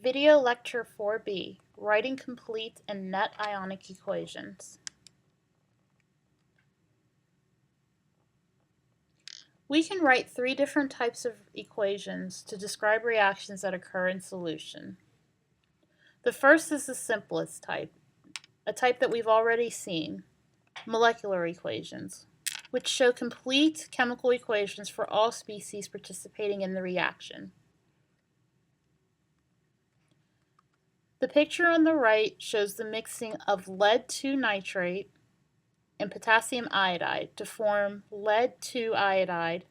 Video Lecture 4B, Writing Complete and Net Ionic Equations. We can write three different types of equations to describe reactions that occur in solution. The first is the simplest type, a type that we've already seen, molecular equations, which show complete chemical equations for all species participating in the reaction. The picture on the right shows the mixing of lead 2 nitrate and potassium iodide to form lead 2 iodide,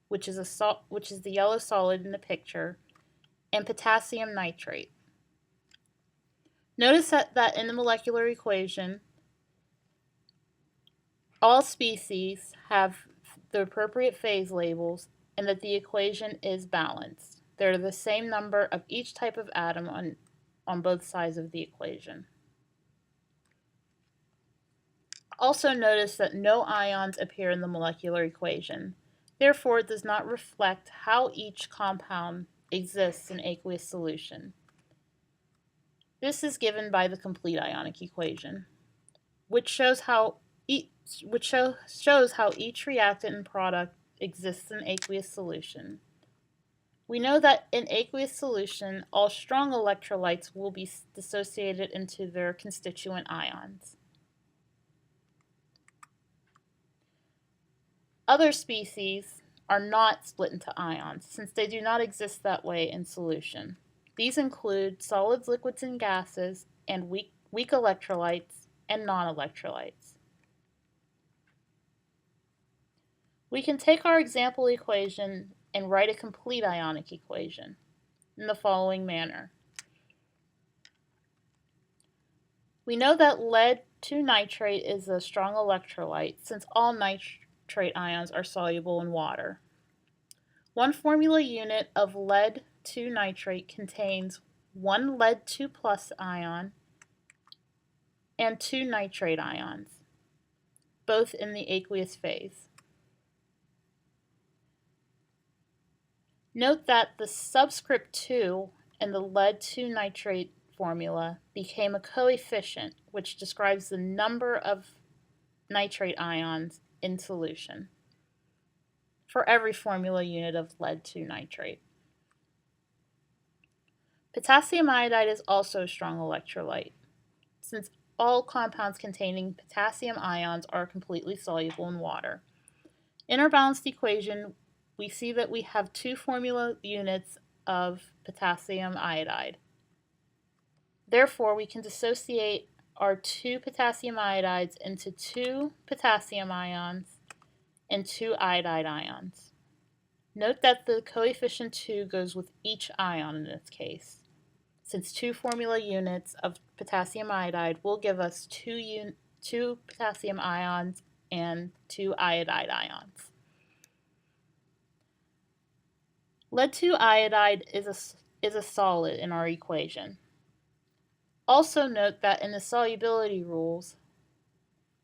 which is the yellow solid in the picture, and potassium nitrate. Notice that in the molecular equation, all species have the appropriate phase labels and that the equation is balanced. There are the same number of each type of atom on both sides of the equation. Also notice that no ions appear in the molecular equation. Therefore, it does not reflect how each compound exists in aqueous solution. This is given by the complete ionic equation, which shows how each reactant and product exists in aqueous solution. We know that in aqueous solution, all strong electrolytes will be dissociated into their constituent ions. Other species are not split into ions, since they do not exist that way in solution. These include solids, liquids, and gases, and weak electrolytes and non-electrolytes. We can take our example equation and write a complete ionic equation in the following manner. We know that lead 2 nitrate is a strong electrolyte, since all nitrate ions are soluble in water. One formula unit of lead 2 nitrate contains one lead 2 plus ion and 2 nitrate ions, both in the aqueous phase. Note that the subscript 2 in the lead 2 nitrate formula became a coefficient, which describes the number of nitrate ions in solution for every formula unit of lead 2 nitrate. Potassium iodide is also a strong electrolyte, since all compounds containing potassium ions are completely soluble in water. In our balanced equation, we see that we have two formula units of potassium iodide. Therefore, we can dissociate our two potassium iodides into two potassium ions and two iodide ions. Note that the coefficient 2 goes with each ion in this case, since two formula units of potassium iodide will give us two potassium ions and two iodide ions. Lead 2 iodide is a solid in our equation. Also note that in the solubility rules,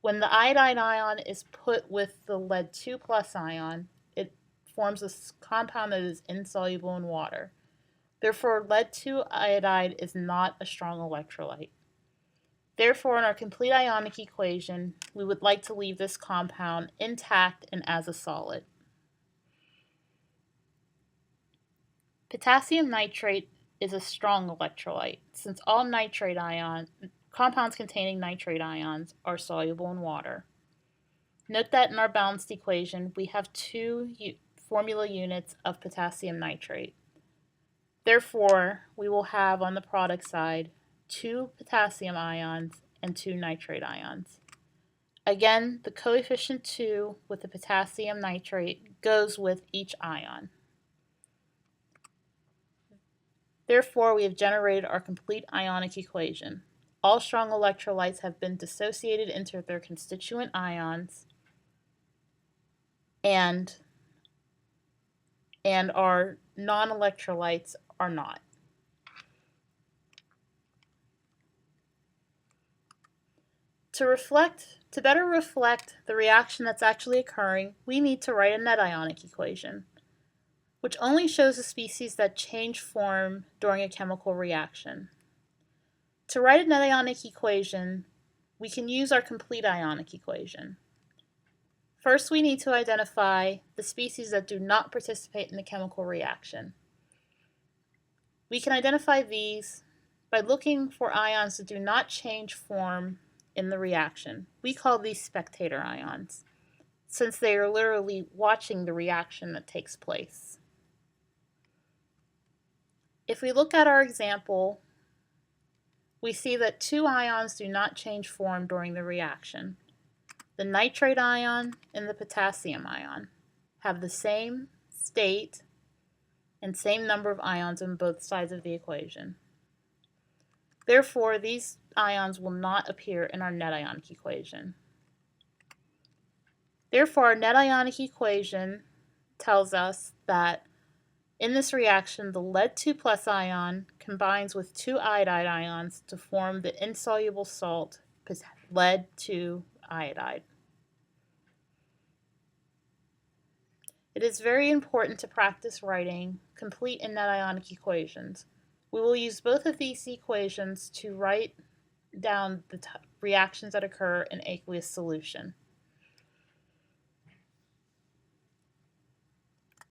when the iodide ion is put with the lead 2 plus ion, it forms a compound that is insoluble in water. Therefore, lead 2 iodide is not a strong electrolyte. Therefore, in our complete ionic equation, we would like to leave this compound intact and as a solid. Potassium nitrate is a strong electrolyte, since all compounds containing nitrate ions are soluble in water. Note that in our balanced equation, we have two formula units of potassium nitrate. Therefore, we will have on the product side two potassium ions and two nitrate ions. Again, the coefficient 2 with the potassium nitrate goes with each ion. Therefore, we have generated our complete ionic equation. All strong electrolytes have been dissociated into their constituent ions, and our non-electrolytes are not. To better reflect the reaction that's actually occurring, we need to write a net ionic equation, which only shows the species that change form during a chemical reaction. To write a net ionic equation, we can use our complete ionic equation. First, we need to identify the species that do not participate in the chemical reaction. We can identify these by looking for ions that do not change form in the reaction. We call these spectator ions, since they are literally watching the reaction that takes place. If we look at our example, we see that two ions do not change form during the reaction. The nitrate ion and the potassium ion have the same state and same number of ions on both sides of the equation. Therefore, these ions will not appear in our net ionic equation. Therefore, our net ionic equation tells us that in this reaction, the lead-2 plus ion combines with two iodide ions to form the insoluble salt lead-2 iodide. It is very important to practice writing complete and net ionic equations. We will use both of these equations to write down the reactions that occur in aqueous solution.